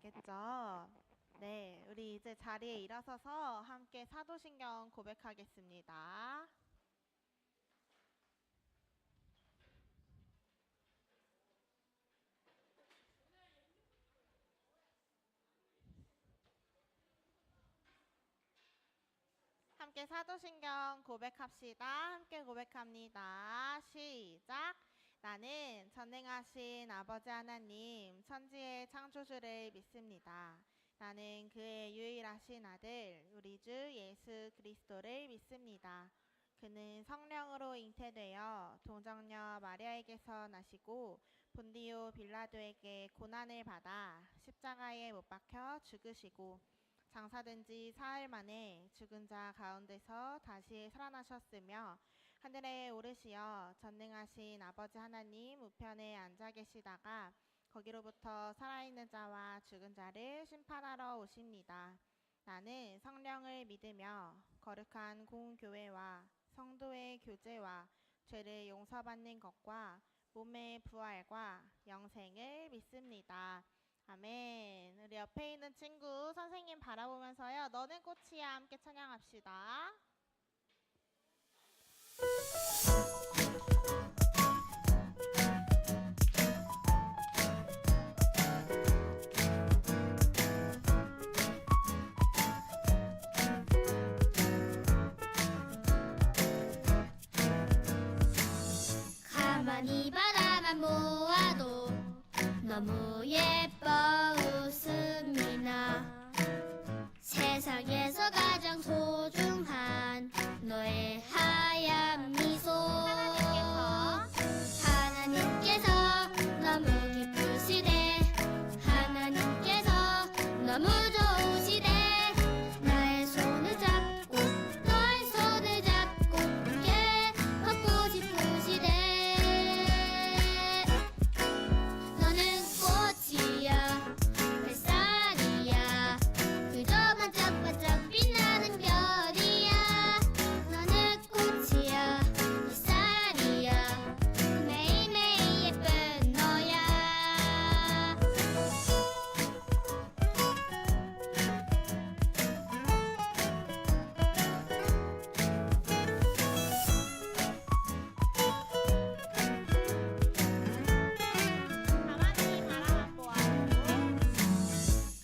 되셨겠죠? 네, 우리 이제 자리에 일어서서 함께 사도신경 고백하겠습니다. 함께 사도신경 고백합시다. 함께 고백합니다. 시작! 나는 전능하신 아버지 하나님, 천지의 창조주를 믿습니다. 나는 그의 유일하신 아들, 우리 주 예수 그리스도를 믿습니다. 그는 성령으로 잉태되어 동정녀 마리아에게서 나시고 본디오 빌라도에게 고난을 받아 십자가에 못 박혀 죽으시고 장사된 지 사흘 만에 죽은 자 가운데서 다시 살아나셨으며 하늘에 오르시어 전능하신 아버지 하나님 우편에 앉아 계시다가 거기로부터 살아있는 자와 죽은 자를 심판하러 오십니다. 나는 성령을 믿으며 거룩한 공교회와 성도의 교제와 죄를 용서받는 것과 몸의 부활과 영생을 믿습니다. 아멘. 우리 옆에 있는 친구 선생님 바라보면서요. 너는 꽃이야 함께 찬양합시다. 가만히 바라만 보아도 너무 예뻐 웃음이 나 세상에서 가장 소중한 너의 하얀 미소 하나님께서 너무 기쁘시대 하나님께서 너무 좋으시대 나의 손을 잡고 너의 손을 잡고 함께 걷고 싶으시대 너는 꽃이야 햇살이야 그저 반짝반짝 빛나는 별이야 너는 꽃이야 햇살이야 매일매일 예쁜 너야 가만히 바라만 보아도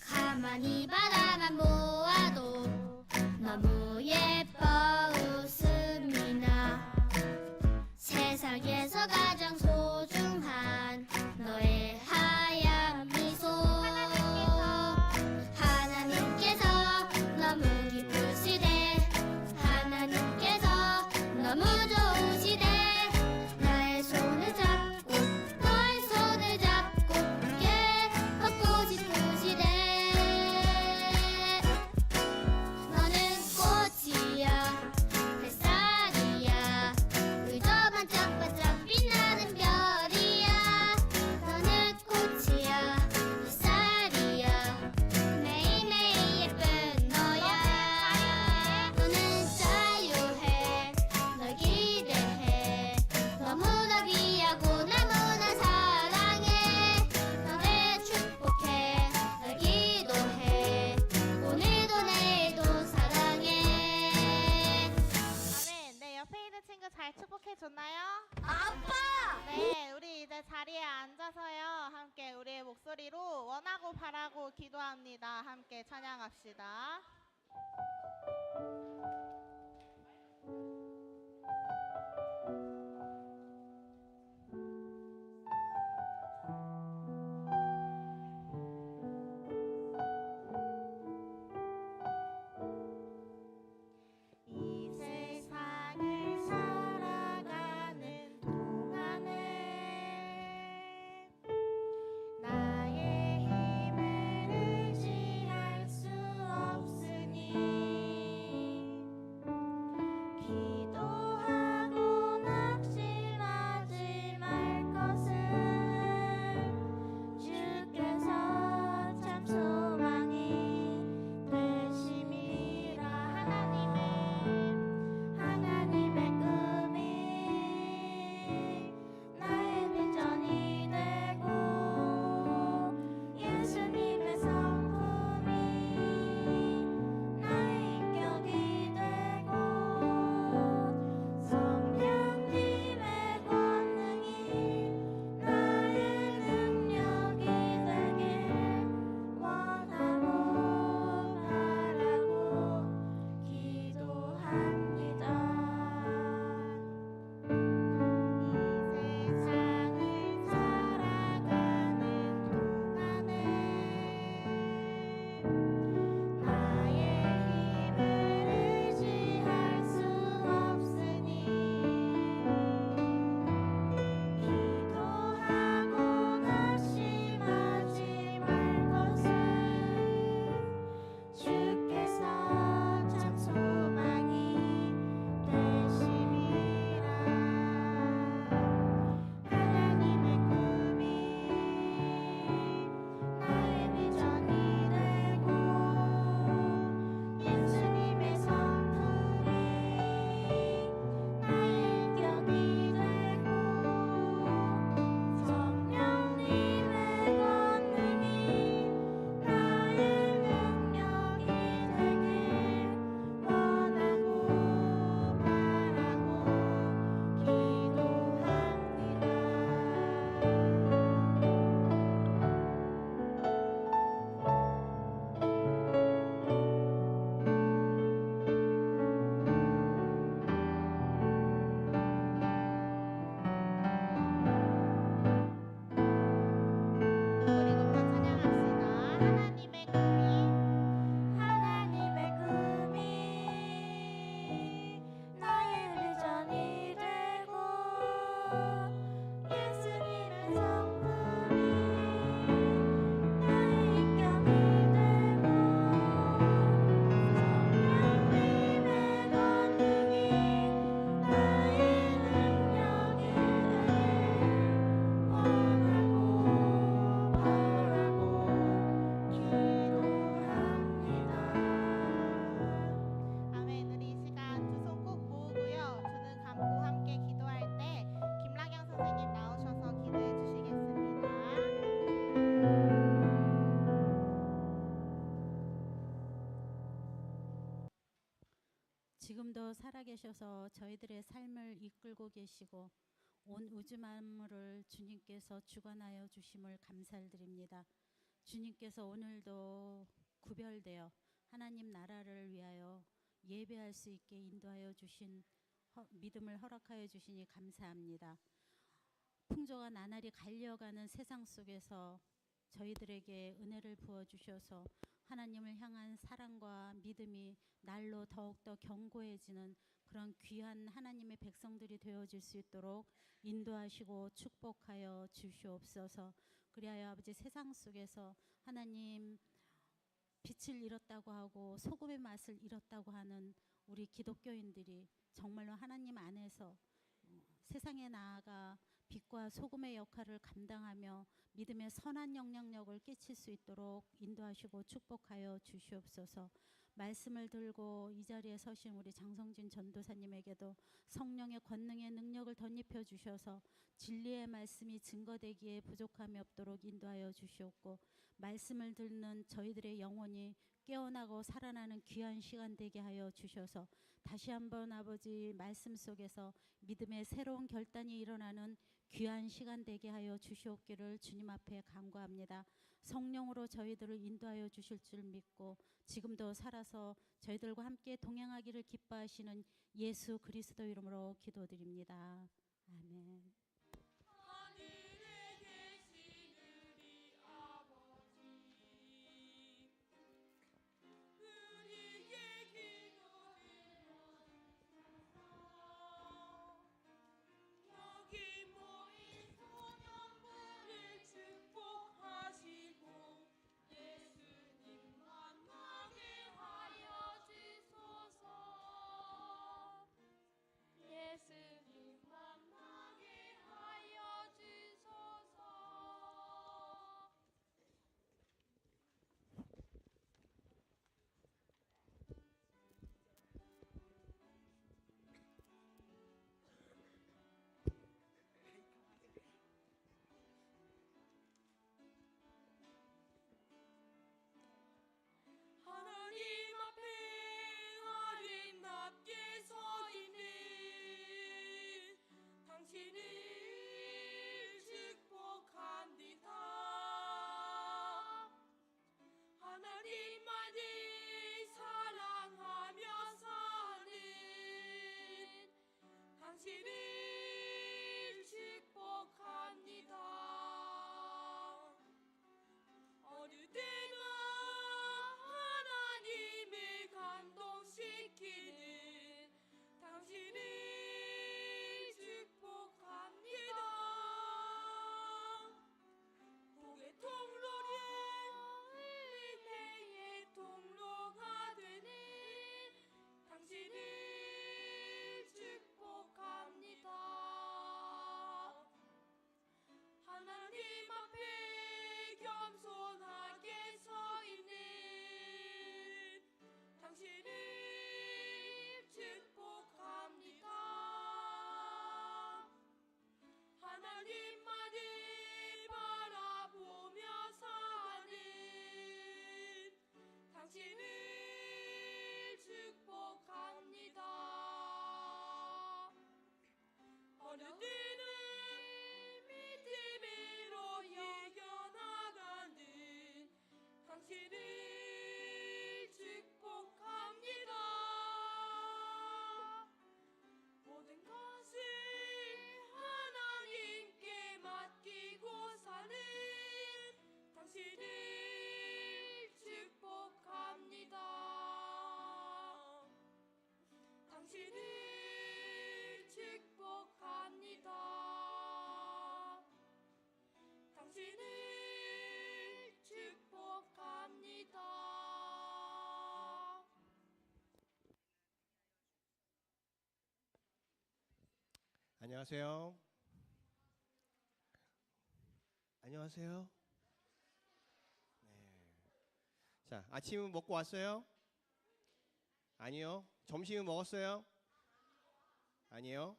가만히 바라만 보아도 너무 예뻐 웃음이 나 세상에서 가장 소중한 너의 하얀 미소 하나님께서 너무 기쁘시대 하나님께서 너무 좋으시대 나의 손을 잡고 너의 손을 잡고 함께 걷고 싶으시대 너는 꽃이야 햇살이야 그저 반짝반짝 빛나는 별이야 너는 꽃이야 햇살이야 매일매일 예쁜 너야 너는 자유해 널 기대해 너무나 귀하고 너무나 사랑해 너를 축복해 널 기도해 오늘도 내일도 사랑해 아멘. 네, 옆에 있는 친구 잘 축복해줬나요? 아빠 네, 우리 이제 자리에 앉아서요. 함께 우리의 목소리로 원하고 바라고 기도합니다. 함께 찬양합시다. 이 세상을 살아가는 동안에 나의 힘을 의지할 수 없으니 그대로 살아계셔서 저희들의 삶을 이끌고 계시고 온 우주 만물을 주님께서 주관하여 주심을 감사드립니다. 주님께서 오늘도 구별되어 하나님 나라를 위하여 예배할 수 있게 인도하여 주신 믿음을 허락하여 주시니 감사합니다. 풍조가 나날이 갈려가는 세상 속에서 저희들에게 은혜를 부어주셔서 하나님을 향한 사랑과 믿음이 날로 더욱더 견고해지는 그런 귀한 하나님의 백성들이 되어질 수 있도록 인도하시고 축복하여 주시옵소서. 그리하여 아버지 세상 속에서 하나님 빛을 잃었다고 하고 소금의 맛을 잃었다고 하는 우리 기독교인들이 정말로 하나님 안에서 세상에 나아가 빛과 소금의 역할을 감당하며 믿음의 선한 영향력을 끼칠 수 있도록 인도하시고 축복하여 주시옵소서. 말씀을 들고 이 자리에 서신 우리 장성진 전도사님에게도 성령의 권능의 능력을 덧입혀 주셔서 진리의 말씀이 증거되기에 부족함이 없도록 인도하여 주시옵고, 말씀을 듣는 저희들의 영혼이 깨어나고 살아나는 귀한 시간 되게 하여 주셔서 다시 한번 아버지 말씀 속에서 믿음의 새로운 결단이 일어나는 귀한 시간 되게 하여 주시옵기를 주님 앞에 간구합니다. 성령으로 저희들을 인도하여 주실 줄 믿고 지금도 살아서 저희들과 함께 동행하기를 기뻐하시는 예수 그리스도 이름으로 기도드립니다. 아멘. 하늘에 계신 우리 아버지, 우리에게 기도드려주소서. 여기 모인 소년부를 축복하시고 예수님 만나게 하여 주소서. 예수님 만나게 하여 주소서. 하나님 앞에 아름답게 서 있는 당신을 축복합니다. 하나님만을 사랑하며 사는 당신을 축복합니다. 어느 때나 하나님을 감동시키는 당신을 축복합니다. 복의 통로를 은혜의 통로가 되는 당신을 축복합니다. 하나님 앞에 겸손하게 서 있는 당신을 축복합니다. 하나님만을 바라보며 사는 당신을 축복합니다. 어느 때는 믿음으로 이겨나가는 당신을 축복합니다. 모든 것을 하나님께 맡기고 사는 당신을 축복합니다. 당신을 축복합니다. 당신을 축복합니다. 안녕하세요. 안녕하세요. 네. 자, 아침은 먹고 왔어요? 아니요. 점심은 먹었어요? 아니요.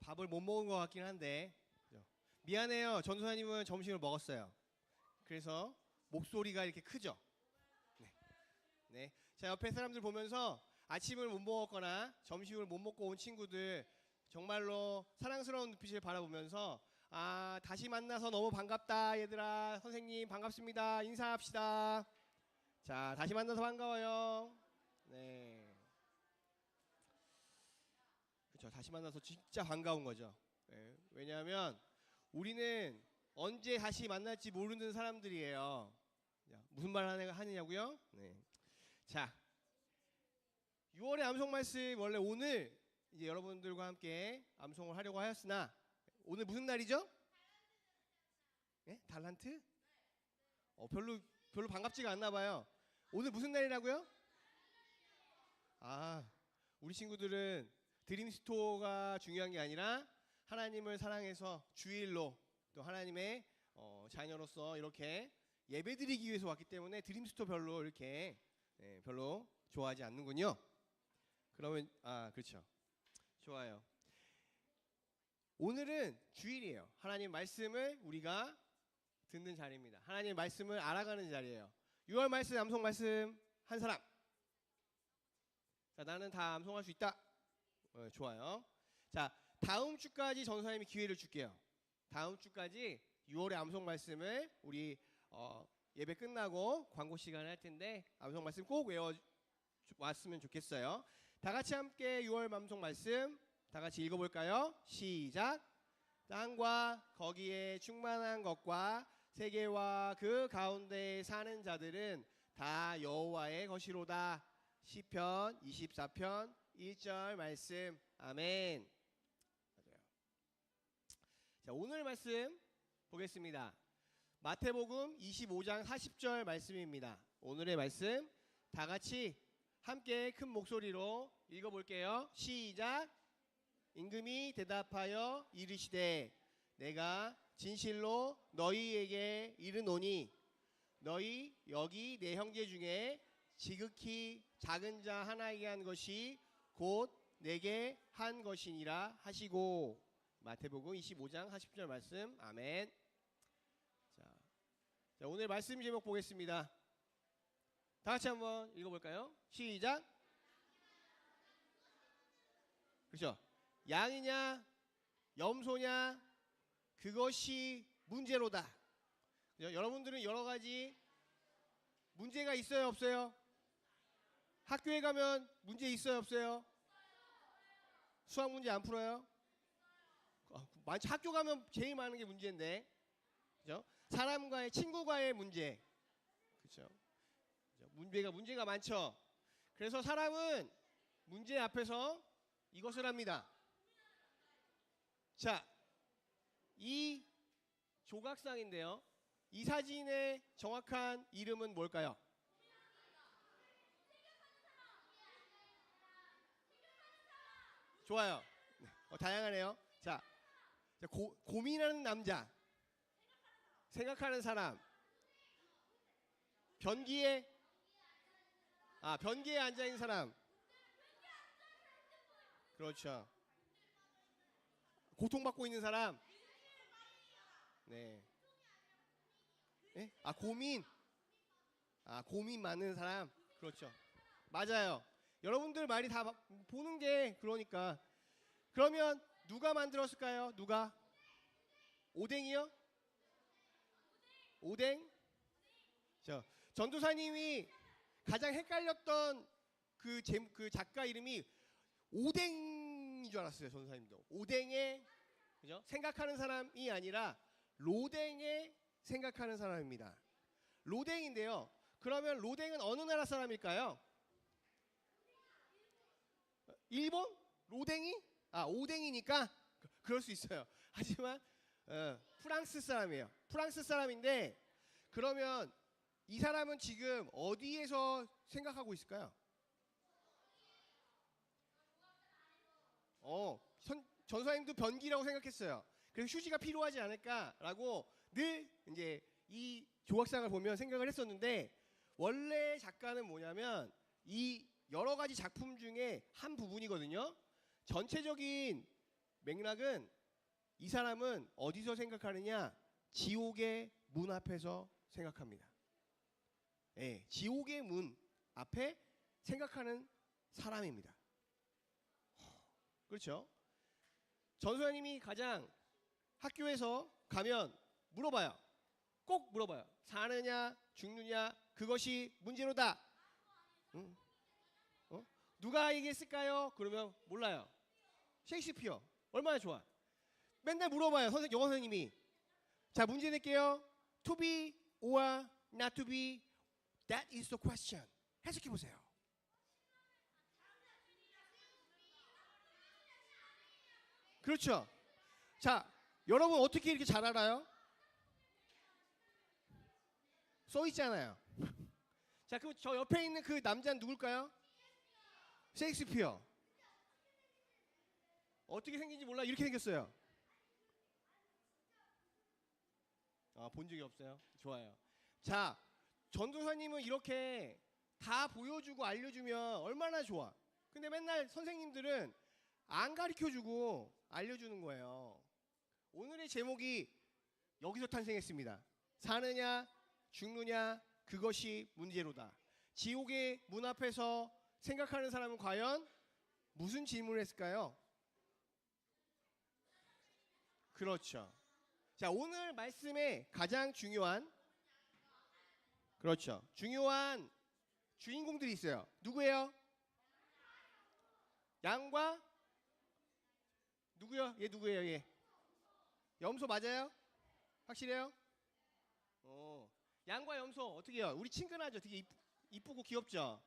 밥을 못 먹은 것 같긴 한데 미안해요. 전도사님은 점심을 먹었어요. 그래서 목소리가 이렇게 크죠? 네. 네. 자, 옆에 사람들 보면서 아침을 못 먹었거나 점심을 못 먹고 온 친구들 정말로 사랑스러운 눈빛을 바라보면서 아, 다시 만나서 너무 반갑다 얘들아. 선생님 반갑습니다. 인사합시다. 자, 다시 만나서 반가워요. 네. 그렇죠. 다시 만나서 진짜 반가운 거죠. 네. 왜냐하면 우리는 언제 다시 만날지 모르는 사람들이에요. 자, 무슨 말 하느냐고요? 네. 자, 6월의 암송 말씀 원래 오늘 이제 여러분들과 함께 암송을 하려고 하였으나 오늘 무슨 날이죠? 예? 달란트? 별로 반갑지가 않나 봐요. 오늘 무슨 날이라고요? 아, 우리 친구들은 드림스토어가 중요한 게 아니라 하나님을 사랑해서 주일로 또 하나님의 자녀로서 이렇게 예배드리기 위해서 왔기 때문에 드림스토어 별로 이렇게 별로 좋아하지 않는군요. 그러면 그렇죠. 좋아요. 오늘은 주일이에요. 하나님 말씀을 우리가 듣는 자리입니다. 하나님 말씀을 알아가는 자리예요. 6월 말씀 암송 말씀 한 사람. 자, 나는 다 암송할 수 있다. 좋아요. 자, 다음 주까지 전사님이 기회를 줄게요. 다음 주까지 6월의 암송 말씀을 우리 예배 끝나고 광고 시간을 할 텐데 암송 말씀 꼭 외워 왔으면 좋겠어요. 다 같이 함께 6월 암송 말씀 다 같이 읽어볼까요? 시작. 땅과 거기에 충만한 것과 세계와 그 가운데 사는 자들은 다 여호와의 것이로다. 시편 24편 1절 말씀. 아멘. 맞아요. 자, 오늘 말씀 보겠습니다. 마태복음 25장 40절 말씀입니다. 오늘의 말씀 다 같이 함께 큰 목소리로 읽어볼게요. 시작. 임금이 대답하여 이르시되 내가 진실로 너희에게 이르노니 너희 여기 내 형제 중에 지극히 작은 자 하나에게 한 것이 곧 내게 한 것이니라 하시고. 마태복음 25장 40절 말씀. 아멘. 자, 오늘 말씀 제목 보겠습니다. 다 같이 한번 읽어볼까요? 시작. 그렇죠. 양이냐 염소냐 그것이 문제로다. 그렇죠? 여러분들은 여러 가지 문제가 있어요 없어요? 학교에 가면 문제 있어요 없어요? 수학 문제 안 풀어요? 학교 가면 제일 많은 게 문제인데, 그렇죠? 사람과의 친구과의 문제, 그렇죠? 문제가 많죠. 그래서 사람은 문제 앞에서 이것을 합니다. 자, 이 조각상인데요. 이 사진의 정확한 이름은 뭘까요? 좋아요. 다양하네요. 자, 고민하는 남자, 생각하는 사람, 변기에 앉아 있는 사람. 그렇죠. 고통받고 있는 사람. 네. 네? 고민 많은 사람. 그렇죠. 맞아요. 여러분들 말이 다 보는 게 그러니까. 그러면 누가 만들었을까요? 누가? 오뎅이요? 오뎅? 전도사님이 가장 헷갈렸던 그 작가 이름이 오뎅인 줄 알았어요. 전도사님도. 오뎅에, 그죠? 생각하는 사람이 아니라 로댕에 생각하는 사람입니다. 로댕인데요. 그러면 로댕은 어느 나라 사람일까요? 일본? 로댕이? 오뎅이니까 그럴 수 있어요. 하지만 프랑스 사람이에요. 프랑스 사람인데 그러면 이 사람은 지금 어디에서 생각하고 있을까요? 전사님도 변기라고 생각했어요. 그래서 휴지가 필요하지 않을까라고 늘 이제 이 조각상을 보면 생각을 했었는데, 원래 작가는 뭐냐면 이 여러 가지 작품 중에 한 부분이거든요. 전체적인 맥락은 이 사람은 어디서 생각하느냐? 지옥의 문 앞에서 생각합니다. 예, 지옥의 문 앞에 생각하는 사람입니다. 그렇죠? 전소연님이 가장 학교에서 가면 물어봐요. 꼭 물어봐요. 사느냐 죽느냐 그것이 문제로다. 응? 누가 얘기했을까요? 그러면 몰라요. 셰익스피어 얼마나 좋아. 맨날 물어봐요. 영어 선생님이. 자, 문제 낼게요. To be or not to be, that is the question. 해석해 보세요. 그렇죠. 자, 여러분 어떻게 이렇게 잘 알아요? 써 있잖아요. 자, 그럼 저 옆에 있는 그 남자는 누굴까요? 셰익스피어. 어떻게 생긴지 몰라. 이렇게 생겼어요. 본 적이 없어요. 좋아요. 자, 전도사님은 이렇게 다 보여주고 알려주면 얼마나 좋아. 근데 맨날 선생님들은 안 가르쳐주고 알려주는 거예요. 오늘의 제목이 여기서 탄생했습니다. 사느냐 죽느냐 그것이 문제로다. 지옥의 문 앞에서 생각하는 사람은 과연 무슨 질문을 했을까요? 그렇죠. 자, 오늘 말씀의 가장 중요한, 그렇죠, 중요한 주인공들이 있어요. 누구예요? 양과 누구요? 얘 누구예요? 얘 염소 맞아요? 확실해요? 양과 염소 어떻게 해요? 우리 친근하죠? 되게 이쁘고 귀엽죠?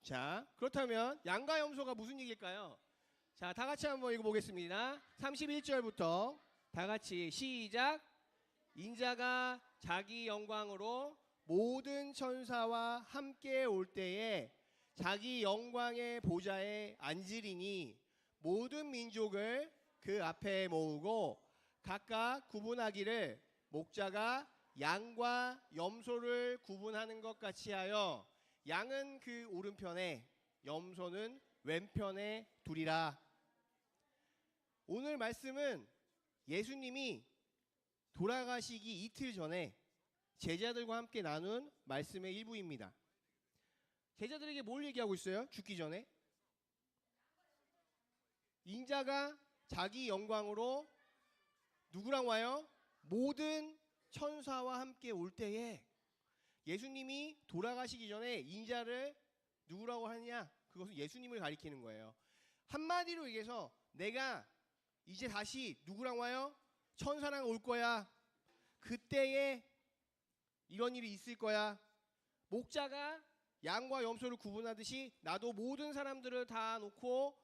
자, 그렇다면 양과 염소가 무슨 얘기일까요? 자, 다 같이 한번 읽어보겠습니다. 31절부터 다 같이 시작. 인자가 자기 영광으로 모든 천사와 함께 올 때에 자기 영광의 보좌에 앉으리니 모든 민족을 그 앞에 모으고 각각 구분하기를 목자가 양과 염소를 구분하는 것 같이 하여 양은 그 오른편에 염소는 왼편에 두리라. 오늘 말씀은 예수님이 돌아가시기 이틀 전에 제자들과 함께 나눈 말씀의 일부입니다. 제자들에게 뭘 얘기하고 있어요? 죽기 전에 인자가 자기 영광으로 누구랑 와요? 모든 천사와 함께 올 때에 예수님이 돌아가시기 전에 인자를 누구라고 하느냐? 그것은 예수님을 가리키는 거예요. 한마디로 얘기해서 내가 이제 다시 누구랑 와요? 천사랑 올 거야. 그때에 이런 일이 있을 거야. 목자가 양과 염소를 구분하듯이 나도 모든 사람들을 다 놓고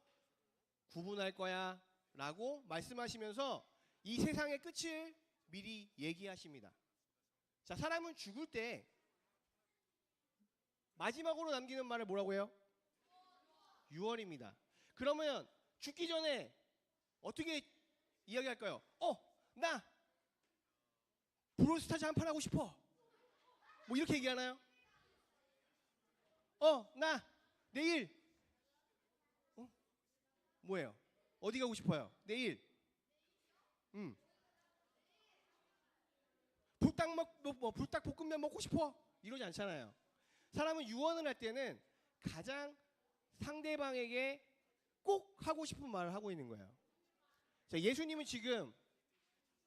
구분할 거야 라고 말씀하시면서 이 세상의 끝을 미리 얘기하십니다. 자, 사람은 죽을 때 마지막으로 남기는 말을 뭐라고 해요? 유언입니다. 그러면 죽기 전에 어떻게 이야기할까요? 나 브롤스타즈 한 판 하고 싶어. 뭐 이렇게 얘기하나요? 나 내일 뭐예요? 어디 가고 싶어요? 내일 불닭볶음면 먹고 싶어. 이러지 않잖아요. 사람은 유언을 할 때는 가장 상대방에게 꼭 하고 싶은 말을 하고 있는 거예요. 자, 예수님은 지금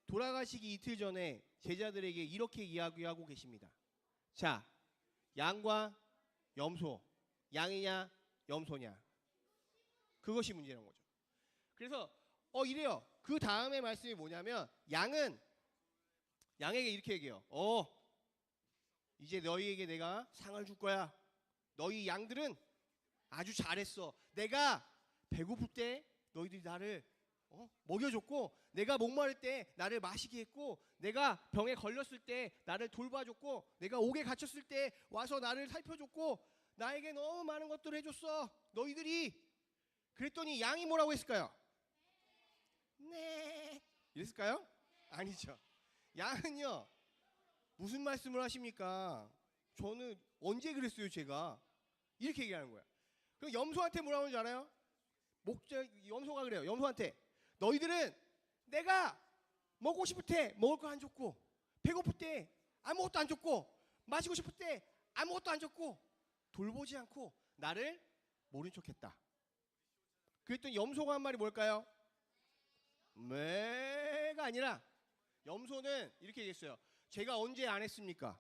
돌아가시기 이틀 전에 제자들에게 이렇게 이야기하고 계십니다. 자, 양과 염소, 양이냐 염소냐, 그것이 문제라는 거죠. 그래서 이래요. 그 다음에 말씀이 뭐냐면 양에게 이렇게 얘기해요. 이제 너희에게 내가 상을 줄 거야. 너희 양들은 아주 잘했어. 내가 배고플 때 너희들이 나를 먹여줬고, 내가 목마를 때 나를 마시게 했고, 내가 병에 걸렸을 때 나를 돌봐줬고, 내가 옥에 갇혔을 때 와서 나를 살펴줬고, 나에게 너무 많은 것들을 해줬어 너희들이. 그랬더니 양이 뭐라고 했을까요? 네 이랬을까요? 아니죠. 양은요 무슨 말씀을 하십니까? 저는 언제 그랬어요 제가? 이렇게 얘기하는 거야. 그럼 염소한테 뭐라고 하는지 알아요? 염소가 그래요. 염소한테 너희들은 내가 먹고 싶을 때 먹을 거 안 줬고, 배고플 때 아무것도 안 줬고, 마시고 싶을 때 아무것도 안 줬고, 돌보지 않고 나를 모른 척했다. 그랬더니 염소가 한 말이 뭘까요? 매가 아니라 염소는 이렇게 얘기했어요. 제가 언제 안 했습니까?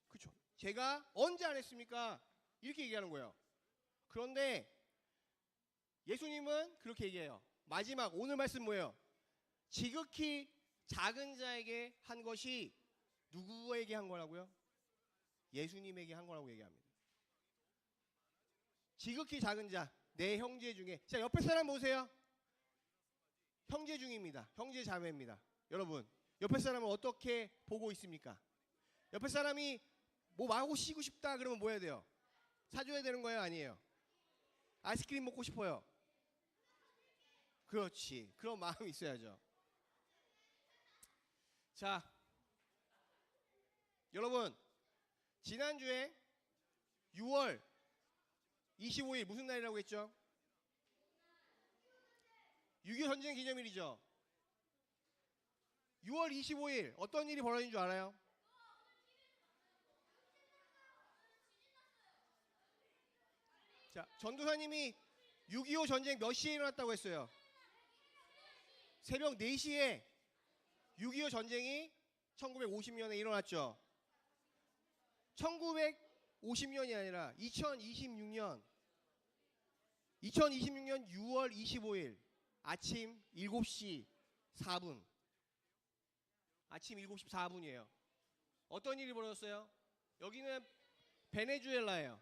그렇죠. 제가 언제 안 했습니까? 이렇게 얘기하는 거예요. 그런데 예수님은 그렇게 얘기해요. 마지막 오늘 말씀 뭐예요? 지극히 작은 자에게 한 것이 누구에게 한 거라고요? 예수님에게 한 거라고 얘기합니다. 지극히 작은 자, 내 형제 중에. 자, 옆에 사람 보세요. 형제 중입니다. 형제 자매입니다. 여러분, 옆에 사람을 어떻게 보고 있습니까? 옆에 사람이 뭐 마시고 싶다 그러면 뭐 해야 돼요? 사줘야 되는 거예요? 아니에요? 아이스크림 먹고 싶어요. 그렇지. 그런 마음이 있어야죠. 자, 여러분, 지난주에 6월 25일 무슨 날이라고 했죠? 6.25 전쟁 기념일이죠. 6월 25일 어떤 일이 벌어진 줄 알아요? 자, 전도사님이 6.25 전쟁 몇 시에 일어났다고 했어요? 새벽 4시에 6.25 전쟁이 1950년에 일어났죠. 1950년이 아니라 2026년 6월 25일 아침 7시 4분. 아침 7시 4분이에요. 어떤 일이 벌어졌어요? 여기는 베네수엘라예요.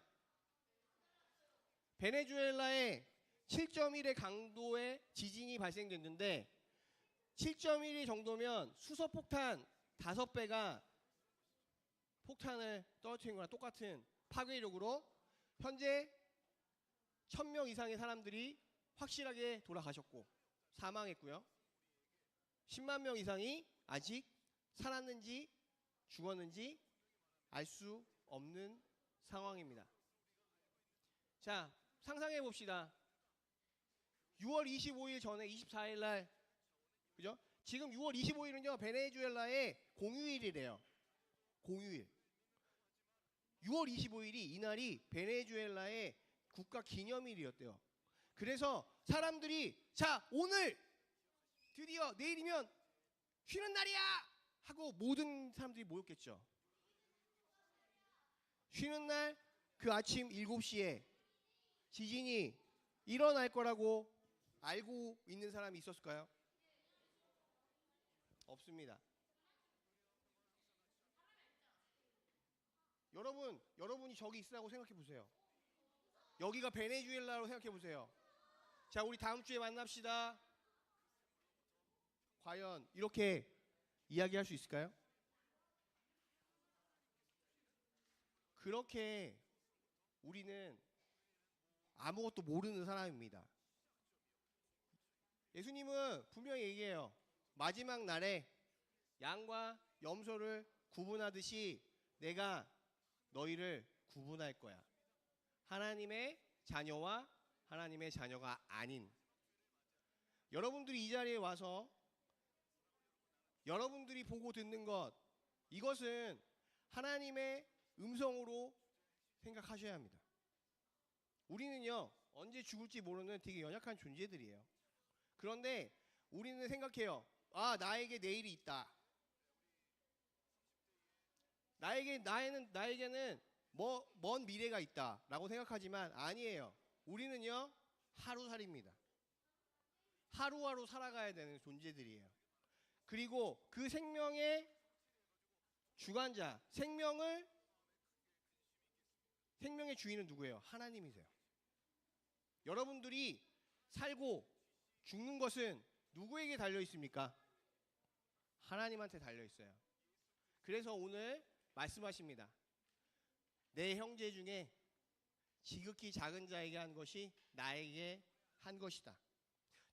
베네수엘라에 7.1의 강도의 지진이 발생됐는데 7.1이 정도면 수소폭탄 5배가 폭탄을 떨어뜨린 거랑 똑같은 파괴력으로 현재 1000명 이상의 사람들이 확실하게 돌아가셨고 사망했고요. 10만 명 이상이 아직 살았는지 죽었는지 알 수 없는 상황입니다. 자, 상상해 봅시다. 6월 25일 전에 24일 날, 그죠? 지금 6월 25일은요, 베네수엘라의 공휴일이래요. 공휴일. 6월 25일이 이날이 베네수엘라의 국가 기념일이었대요. 그래서 사람들이 자, 오늘 드디어 내일이면 쉬는 날이야! 하고 모든 사람들이 모였겠죠. 쉬는 날 그 아침 7시에 지진이 일어날 거라고 알고 있는 사람이 있었을까요? 없습니다. 여러분이 저기 있으라고 생각해 보세요. 여기가 베네수엘라로 생각해 보세요. 자, 우리 다음 주에 만납시다. 과연 이렇게 이야기할 수 있을까요? 그렇게 우리는 아무것도 모르는 사람입니다. 예수님은 분명히 얘기해요. 마지막 날에 양과 염소를 구분하듯이 내가 너희를 구분할 거야. 하나님의 자녀와 하나님의 자녀가 아닌. 여러분들이 이 자리에 와서 여러분들이 보고 듣는 것, 이것은 하나님의 음성으로 생각하셔야 합니다. 우리는요, 언제 죽을지 모르는 되게 연약한 존재들이에요. 그런데 우리는 생각해요. 아, 나에게 내일이 있다. 나에게는 먼 미래가 있다라고 생각하지만 아니에요. 우리는요, 하루살이입니다. 하루하루 살아가야 되는 존재들이에요. 그리고 그 생명의 주관자, 생명의 주인은 누구예요? 하나님이세요. 여러분들이 살고 죽는 것은 누구에게 달려 있습니까? 하나님한테 달려 있어요. 그래서 오늘 말씀하십니다. 내 형제 중에 지극히 작은 자에게 한 것이 나에게 한 것이다.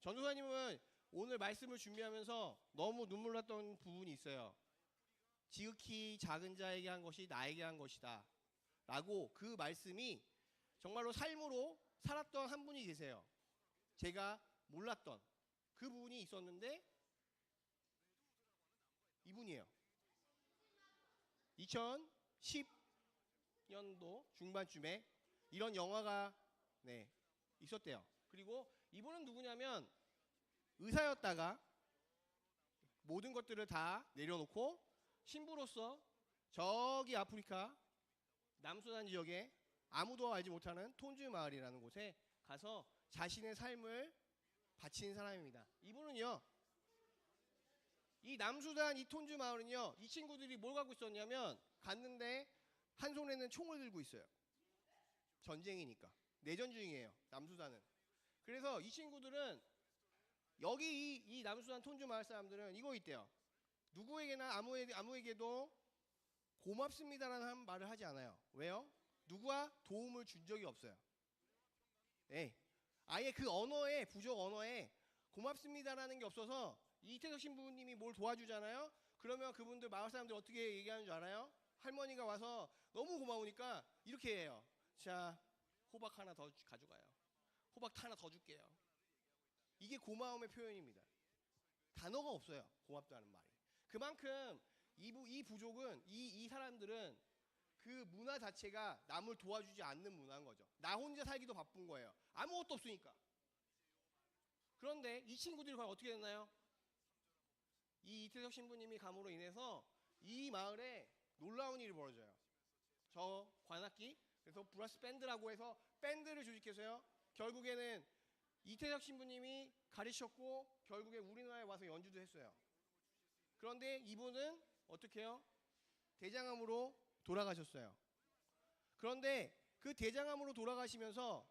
전도사님은 오늘 말씀을 준비하면서 너무 눈물 났던 부분이 있어요. 지극히 작은 자에게 한 것이 나에게 한 것이다 라고 그 말씀이 정말로 삶으로 살았던 한 분이 계세요. 제가 몰랐던 그 부분이 있었는데 이분이에요. 90년도 중반쯤에 이런 영화가 네, 있었대요. 그리고 이분은 누구냐면 의사였다가 모든 것들을 다 내려놓고 신부로서 저기 아프리카 남수단 지역에 아무도 알지 못하는 톤즈 마을이라는 곳에 가서 자신의 삶을 바친 사람입니다. 이분은요, 이 남수단 이 톤즈 마을은요, 이 친구들이 뭘 갖고 있었냐면 갔는데 한 손에는 총을 들고 있어요. 전쟁이니까 내전 중이에요, 남수단은. 그래서 이 친구들은 여기 이 남수단 톤즈 마을 사람들은 이거 있대요. 누구에게나 아무에게도 고맙습니다라는 말을 하지 않아요. 왜요? 누구와 도움을 준 적이 없어요. 네. 아예 그 언어에, 부족 언어에 고맙습니다라는 게 없어서 이태석 신부님이 뭘 도와주잖아요. 그러면 그분들 마을 사람들 어떻게 얘기하는 줄 알아요? 할머니가 와서 너무 고마우니까 이렇게 해요. 자, 호박 하나 더 가져가요. 호박 하나 더 줄게요. 이게 고마움의 표현입니다. 단어가 없어요. 고맙다는 말이. 그만큼 이 부족은 이 사람들은 그 문화 자체가 남을 도와주지 않는 문화인 거죠. 나 혼자 살기도 바쁜 거예요. 아무것도 없으니까. 그런데 이 친구들이 과연 어떻게 됐나요? 이 이태석 신부님이 감으로 인해서 이 마을에 놀라운 일이 벌어져요. 저 관악기, 그래서 브라스 밴드라고 해서 밴드를 조직해서요. 결국에는 이태석 신부님이 가르쳤고 결국에 우리나라에 와서 연주도 했어요. 그런데 이분은 어떻게 해요? 대장암으로 돌아가셨어요. 그런데 그 대장암으로 돌아가시면서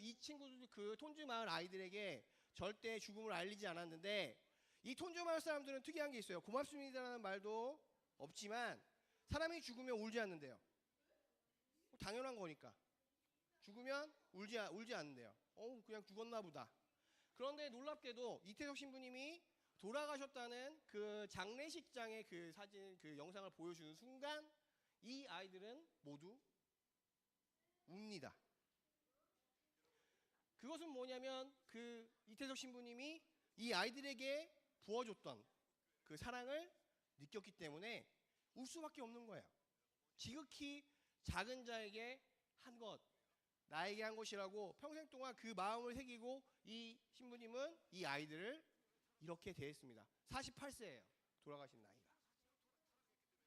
이 친구들 그 톤즈 마을 아이들에게 절대 죽음을 알리지 않았는데 이 톤즈 마을 사람들은 특이한 게 있어요. 고맙습니다라는 말도 없지만 사람이 죽으면 울지 않는데요. 당연한 거니까. 죽으면 울지 않는데요. 그냥 죽었나 보다. 그런데 놀랍게도 이태석 신부님이 돌아가셨다는 그 장례식장의 그 사진, 그 영상을 보여주는 순간 이 아이들은 모두 웁니다. 그것은 뭐냐면 그 이태석 신부님이 이 아이들에게 부어줬던 그 사랑을 느꼈기 때문에 울 수밖에 없는 거예요. 지극히 작은 자에게 한 것, 나에게 한 것이라고 평생 동안 그 마음을 새기고 이 신부님은 이 아이들을 이렇게 대했습니다. 48세예요. 돌아가신 나이가.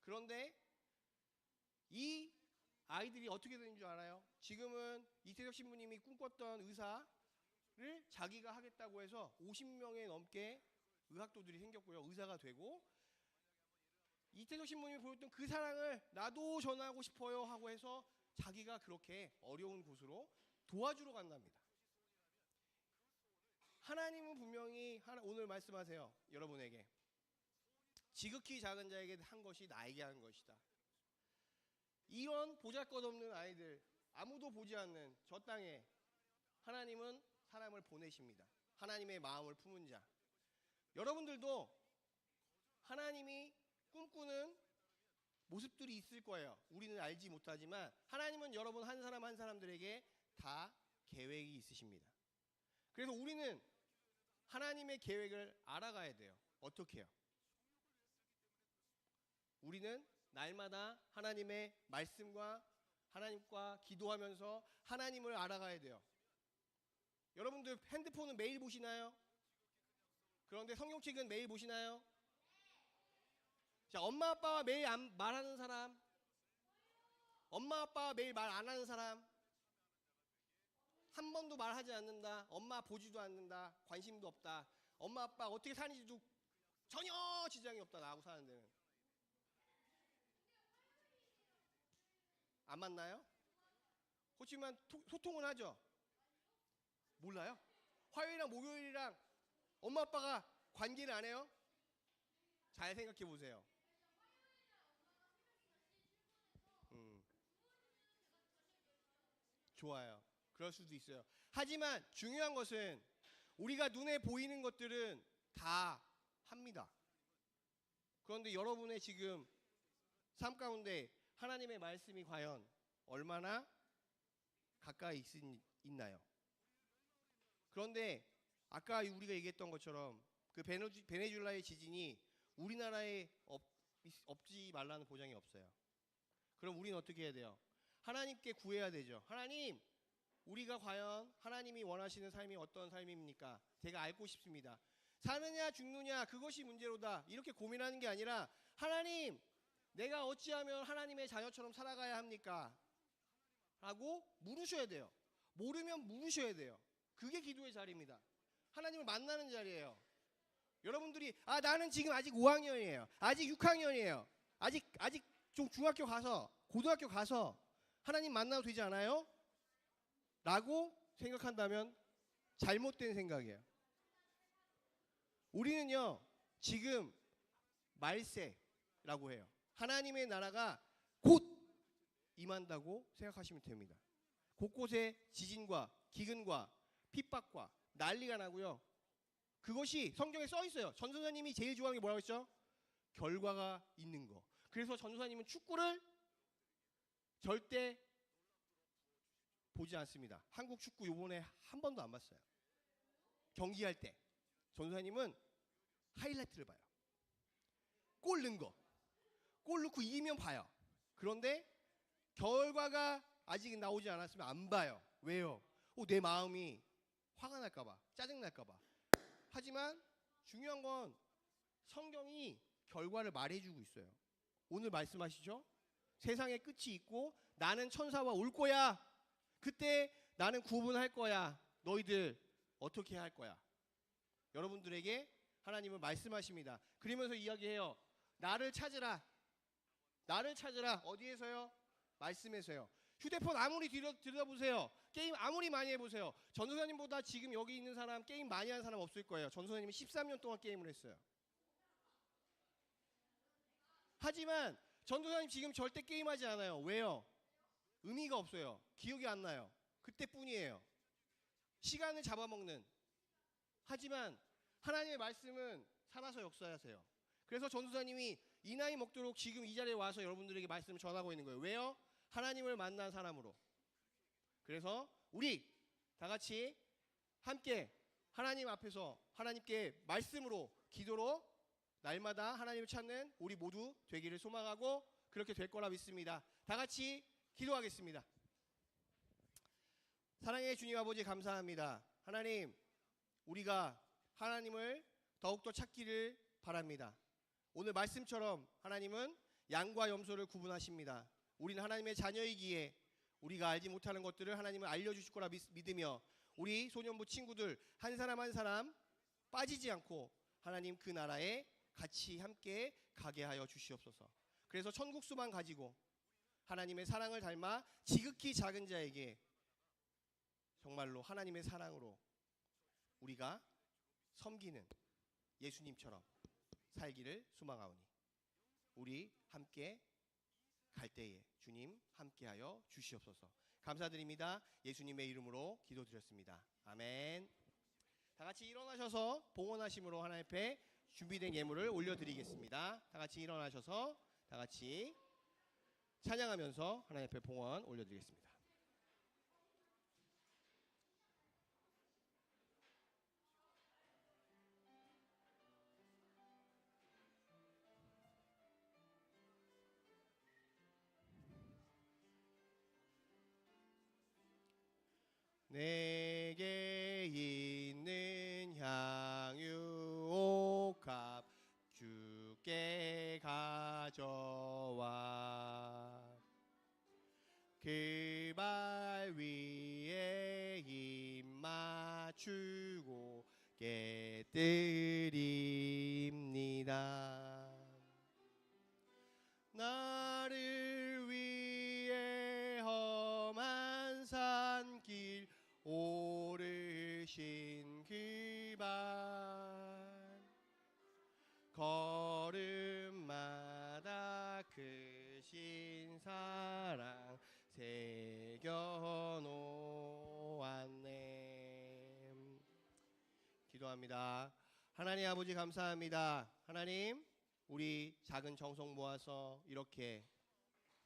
그런데 이 아이들이 어떻게 되는 줄 알아요? 지금은 이태석 신부님이 꿈꿨던 의사를 자기가 하겠다고 해서 50명에 넘게 의학도들이 생겼고요. 의사가 되고 이태석 신부님이 보였던 그 사랑을 나도 전하고 싶어요 하고 해서 자기가 그렇게 어려운 곳으로 도와주러 간답니다. 하나님은 분명히 오늘 말씀하세요. 여러분에게 지극히 작은 자에게 한 것이 나에게 한 것이다. 이런 보잘것없는 아이들, 아무도 보지 않는 저 땅에 하나님은 사람을 보내십니다. 하나님의 마음을 품은 자. 여러분들도 하나님이 꿈꾸는 모습들이 있을 거예요. 우리는 알지 못하지만 하나님은 여러분 한 사람 한 사람들에게 다 계획이 있으십니다. 그래서 우리는 하나님의 계획을 알아가야 돼요. 어떻게 해요? 우리는 날마다 하나님의 말씀과 하나님과 기도하면서 하나님을 알아가야 돼요. 여러분들 핸드폰은 매일 보시나요? 그런데 성경책은 매일 보시나요? 자, 엄마 아빠와 매일 말하는 사람, 엄마 아빠와 매일 말 안 하는 사람, 한 번도 말하지 않는다, 엄마 보지도 않는다, 관심도 없다, 엄마 아빠 어떻게 사는지도 전혀 지장이 없다, 나하고 사는 데는. 안 만나요? 그렇지만 소통은 하죠? 몰라요? 화요일이랑 목요일이랑 엄마 아빠가 관계를 안 해요? 잘 생각해 보세요. 좋아요. 그럴 수도 있어요. 하지만 중요한 것은 우리가 눈에 보이는 것들은 다 합니다. 그런데 여러분의 지금 삶 가운데 하나님의 말씀이 과연 얼마나 가까이 있나요? 그런데 아까 우리가 얘기했던 것처럼 그 베네수엘라의 지진이 우리나라에 없지 말라는 보장이 없어요. 그럼 우리는 어떻게 해야 돼요? 하나님께 구해야 되죠. 하나님, 우리가 과연 하나님이 원하시는 삶이 어떤 삶입니까? 제가 알고 싶습니다. 사느냐 죽느냐 그것이 문제로다 이렇게 고민하는 게 아니라 하나님, 내가 어찌하면 하나님의 자녀처럼 살아가야 합니까? 라고 물으셔야 돼요. 모르면 물으셔야 돼요. 그게 기도의 자리입니다. 하나님을 만나는 자리예요. 여러분들이 나는 지금 아직 5학년이에요. 아직 6학년이에요. 아직 좀 중학교 가서 고등학교 가서 하나님 만나도 되지 않아요? 라고 생각한다면 잘못된 생각이에요. 우리는요 지금 말세라고 해요. 하나님의 나라가 곧 임한다고 생각하시면 됩니다. 곳곳에 지진과 기근과 핍박과 난리가 나고요. 그것이 성경에 써 있어요. 전도사님이 제일 좋아하는 게 뭐라고 했죠? 결과가 있는 거. 그래서 전도사님은 축구를 절대 보지 않습니다. 한국 축구 요번에 한 번도 안 봤어요. 경기할 때 전도사님은 하이라이트를 봐요. 골 넣은 거. 골 넣고 이기면 봐요. 그런데 결과가 아직 나오지 않았으면 안 봐요. 왜요? 내 마음이 화가 날까 봐, 짜증 날까 봐. 하지만 중요한 건 성경이 결과를 말해주고 있어요. 오늘 말씀하시죠? 세상의 끝이 있고 나는 천사와 올 거야. 그때 나는 구분할 거야. 너희들 어떻게 할 거야? 여러분들에게 하나님은 말씀하십니다. 그러면서 이야기해요. 나를 찾으라. 나를 찾으라. 어디에서요? 말씀에서요. 휴대폰 아무리 들여다보세요. 게임 아무리 많이 해보세요. 전도사님보다 지금 여기 있는 사람 게임 많이 하는 사람 없을 거예요. 전도사님이 13년 동안 게임을 했어요. 하지만 전도사님 지금 절대 게임하지 않아요. 왜요? 의미가 없어요. 기억이 안 나요. 그때뿐이에요. 시간을 잡아먹는. 하지만 하나님의 말씀은 살아서 역사하세요. 그래서 전도사님이 이 나이 먹도록 지금 이 자리에 와서 여러분들에게 말씀을 전하고 있는 거예요. 왜요? 하나님을 만난 사람으로. 그래서 우리 다 같이 함께 하나님 앞에서 하나님께 말씀으로 기도로 날마다 하나님을 찾는 우리 모두 되기를 소망하고 그렇게 될 거라 믿습니다. 다 같이 기도하겠습니다. 사랑의 주님 아버지 감사합니다. 하나님, 우리가 하나님을 더욱더 찾기를 바랍니다. 오늘 말씀처럼 하나님은 양과 염소를 구분하십니다. 우리는 하나님의 자녀이기에 우리가 알지 못하는 것들을 하나님은 알려주실 거라 믿으며 우리 소년부 친구들 한 사람 한 사람 빠지지 않고 하나님 그 나라에 같이 함께 가게 하여 주시옵소서. 그래서 천국수만 가지고 하나님의 사랑을 닮아 지극히 작은 자에게 정말로 하나님의 사랑으로 우리가 섬기는 예수님처럼 살기를 소망하오니 우리 함께 갈 때에 주님 함께하여 주시옵소서. 감사드립니다. 예수님의 이름으로 기도드렸습니다. 아멘. 다 같이 일어나셔서 봉헌하심으로 하나님 앞에 준비된 예물을 올려드리겠습니다. 다 같이 일어나셔서 다 같이 찬양하면서 하나님 앞에 봉헌 올려드리겠습니다. 내게 있는 향유 옥합 주께 가져와 그 발 위에 입 맞추고 깨뜨립니다. 나를 위해 험한 산길 오르신 그 발 걸음마다 크신 사랑 새겨놓았네. 기도합니다. 하나님 아버지 감사합니다. 하나님, 우리 작은 정성 모아서 이렇게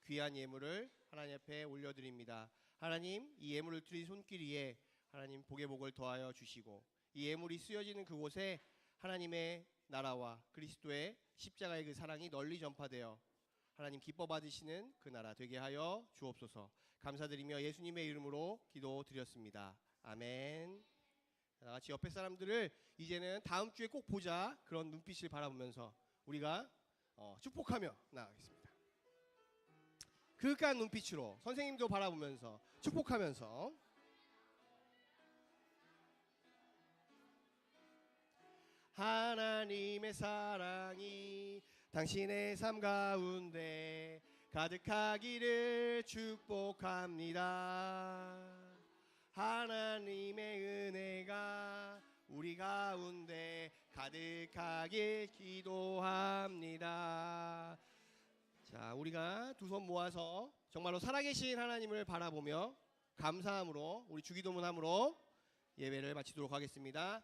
귀한 예물을 하나님 앞에 올려드립니다. 하나님, 이 예물을 드린 손길 위에 하나님 복의 복을 더하여 주시고 이 예물이 쓰여지는 그곳에 하나님의 나라와 그리스도의 십자가의 그 사랑이 널리 전파되어 하나님 기뻐 받으시는 그 나라 되게 하여 주옵소서. 감사드리며 예수님의 이름으로 기도드렸습니다. 아멘. 다 같이 옆에 사람들을 이제는 다음 주에 꼭 보자 그런 눈빛을 바라보면서 우리가 축복하며 나가겠습니다. 그윽한 눈빛으로 선생님도 바라보면서 축복하면서 하나님의 사랑이 당신의 삶 가운데 가득하기를 축복합니다. 하나님의 은혜가 우리 가운데 가득하길 기도합니다. 자, 우리가 두 손 모아서 정말로 살아계신 하나님을 바라보며 감사함으로 우리 주기도문함으로 예배를 마치도록 하겠습니다.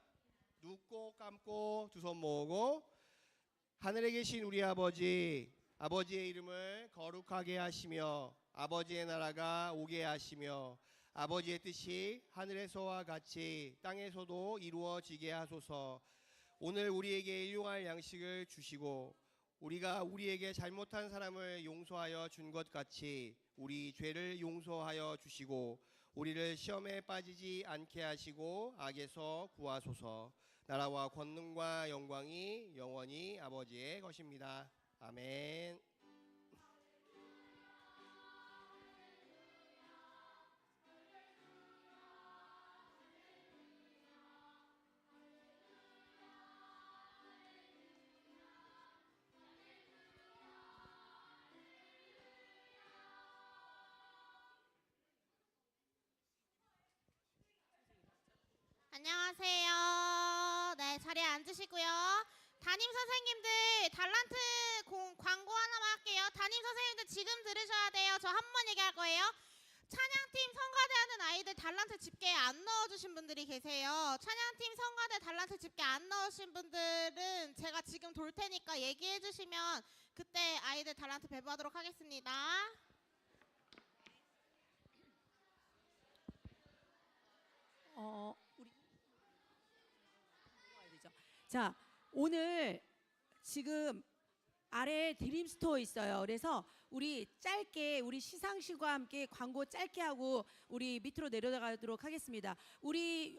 눕고 감고 두 손 모으고 하늘에 계신 우리 아버지, 아버지의 이름을 거룩하게 하시며 아버지의 나라가 오게 하시며 아버지의 뜻이 하늘에서와 같이 땅에서도 이루어지게 하소서. 오늘 우리에게 일용할 양식을 주시고 우리가 우리에게 잘못한 사람을 용서하여 준 것 같이 우리 죄를 용서하여 주시고 우리를 시험에 빠지지 않게 하시고 악에서 구하소서. 나라와 권능과 영광이 영원히 아버지의 것입니다. 아멘. 안녕하세요. 네, 자리에 앉으시고요. 담임 선생님들 달란트 광고 하나만 할게요. 담임 선생님들 지금 들으셔야 돼요. 저 한 번 얘기할 거예요. 찬양팀 성가대하는 아이들 달란트 집게에 안 넣어주신 분들이 계세요. 찬양팀 성가대 달란트 집게 안 넣으신 분들은 제가 지금 돌 테니까 얘기해 주시면 그때 아이들 달란트 배부하도록 하겠습니다. 자, 오늘 지금 아래에 드림스토어 있어요. 그래서 우리 짧게 우리 시상식과 함께 광고 짧게 하고 우리 밑으로 내려가도록 하겠습니다. 우리